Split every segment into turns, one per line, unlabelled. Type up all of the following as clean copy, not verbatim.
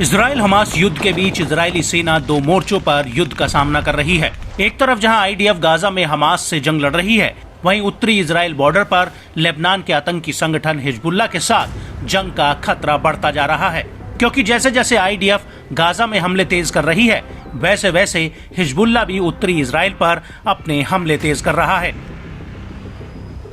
Israel Hamas युद्ध के बीच Israeli सेना दो मोर्चों पर युद्ध का सामना कर रही है। एक तरफ जहां आईडीएफ गाजा में हमास से जंग लड़ रही है, वहीं उत्तरी इजराइल बॉर्डर पर लेबनान के आतंकी संगठन हिजबुल्लाह के साथ जंग का खतरा बढ़ता जा रहा है, क्योंकि जैसे जैसे आईडीएफ गाजा में हमले तेज कर रही है, वैसे वैसे हिजबुल्लाह भी उत्तरी इजराइल पर अपने हमले तेज कर रहा है।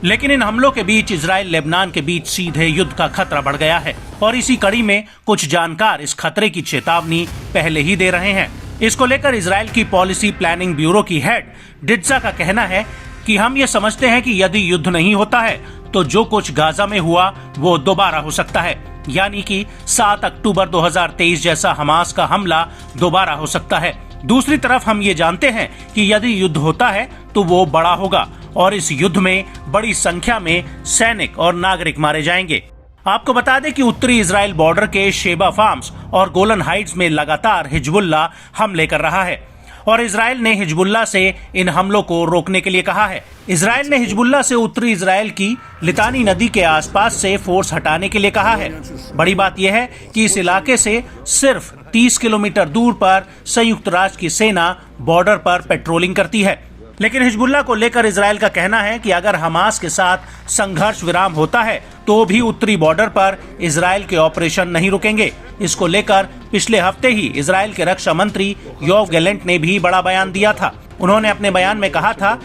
लेकिन इन हमलों के बीच इजराइल लेबनान के बीच सीधे युद्ध का खतरा बढ़ गया है और इसी कड़ी में कुछ जानकार इस खतरे की चेतावनी पहले ही दे रहे हैं। इसको लेकर इजराइल की पॉलिसी प्लानिंग ब्यूरो की हेड डिट्जा का कहना है कि हम ये समझते हैं कि यदि युद्ध नहीं होता है तो जो कुछ गाजा में हुआ वो दोबारा हो सकता है, यानी कि 7 अक्टूबर 2023 जैसा हमास का हमला दोबारा हो सकता है। दूसरी तरफ हम ये जानते हैं कि यदि युद्ध होता है तो वो बड़ा होगा और इस युद्ध में बड़ी संख्या में सैनिक और नागरिक मारे जाएंगे। आपको बता दें कि उत्तरी इजराइल बॉर्डर के शेबा फार्म्स और गोलन हाइट्स में लगातार हिजबुल्लाह हमले कर रहा है और इजराइल ने हिजबुल्लाह से इन हमलों को रोकने के लिए कहा है। इजराइल ने हिजबुल्लाह से उत्तरी इजराइल की लितानी नदी के आसपास से फोर्स हटाने के लिए कहा है। बड़ी बात यह है कि इस इलाके से सिर्फ 30 किलोमीटर दूर पर संयुक्त राष्ट्र की सेना बॉर्डर पर पेट्रोलिंग करती है। लेकिन हिजबुल्लाह को लेकर इजराइल का कहना है कि अगर हमास के साथ संघर्ष विराम होता है तो भी उत्तरी बॉर्डर पर इजराइल के ऑपरेशन नहीं रुकेंगे। इसको लेकर पिछले हफ्ते ही इजराइल के रक्षा मंत्री योव गैलेंट ने भी बड़ा बयान दिया था। उन्होंने अपने बयान में कहा था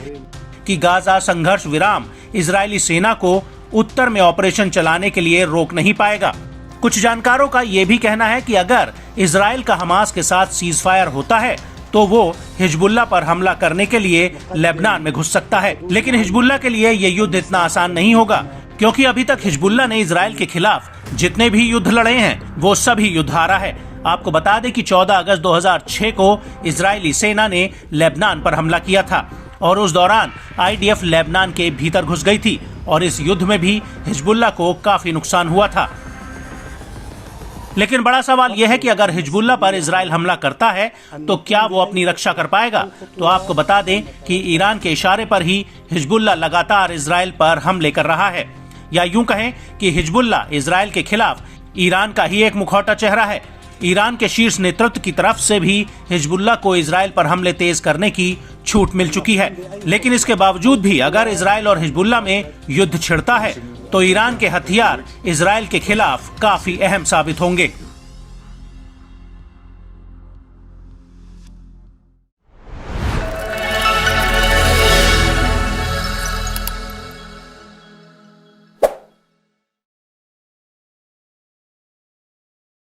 कि गाजा संघर्ष विराम इजरायली सेना को उत्तर में ऑपरेशन चलाने के लिए रोक नहीं पाएगा। कुछ जानकारों का ये भी कहना है कि अगर इजराइल का हमास के साथ सीज फायर होता है तो वो हिजबुल्लाह पर हमला करने के लिए लेबनान में घुस सकता है। लेकिन हिजबुल्लाह के लिए ये युद्ध इतना आसान नहीं होगा, क्योंकि अभी तक हिजबुल्लाह ने इजराइल के खिलाफ जितने भी युद्ध लड़े हैं वो सभी युद्ध हारा है। आपको बता दें कि 14 अगस्त 2006 को इजरायली सेना ने लेबनान पर हमला किया था और उस दौरान आईडीएफ लेबनान के भीतर घुस गई थी और इस युद्ध में भी हिजबुल्लाह को काफी नुकसान हुआ था। लेकिन बड़ा सवाल यह है कि अगर हिजबुल्लाह पर इजराइल हमला करता है तो क्या वो अपनी रक्षा कर पाएगा। तो आपको बता दें कि ईरान के इशारे पर ही हिजबुल्लाह लगातार इजराइल पर हमले कर रहा है, या यूं कहें कि हिजबुल्लाह इजराइल के खिलाफ ईरान का ही एक मुखौटा चेहरा है। ईरान के शीर्ष नेतृत्व की तरफ से भी हिजबुल्लाह को इजराइल पर हमले तेज करने की छूट मिल चुकी है। लेकिन इसके बावजूद भी अगर इजराइल और हिजबुल्लाह में युद्ध छिड़ता है तो ईरान के हथियार इजराइल के खिलाफ काफी अहम साबित होंगे।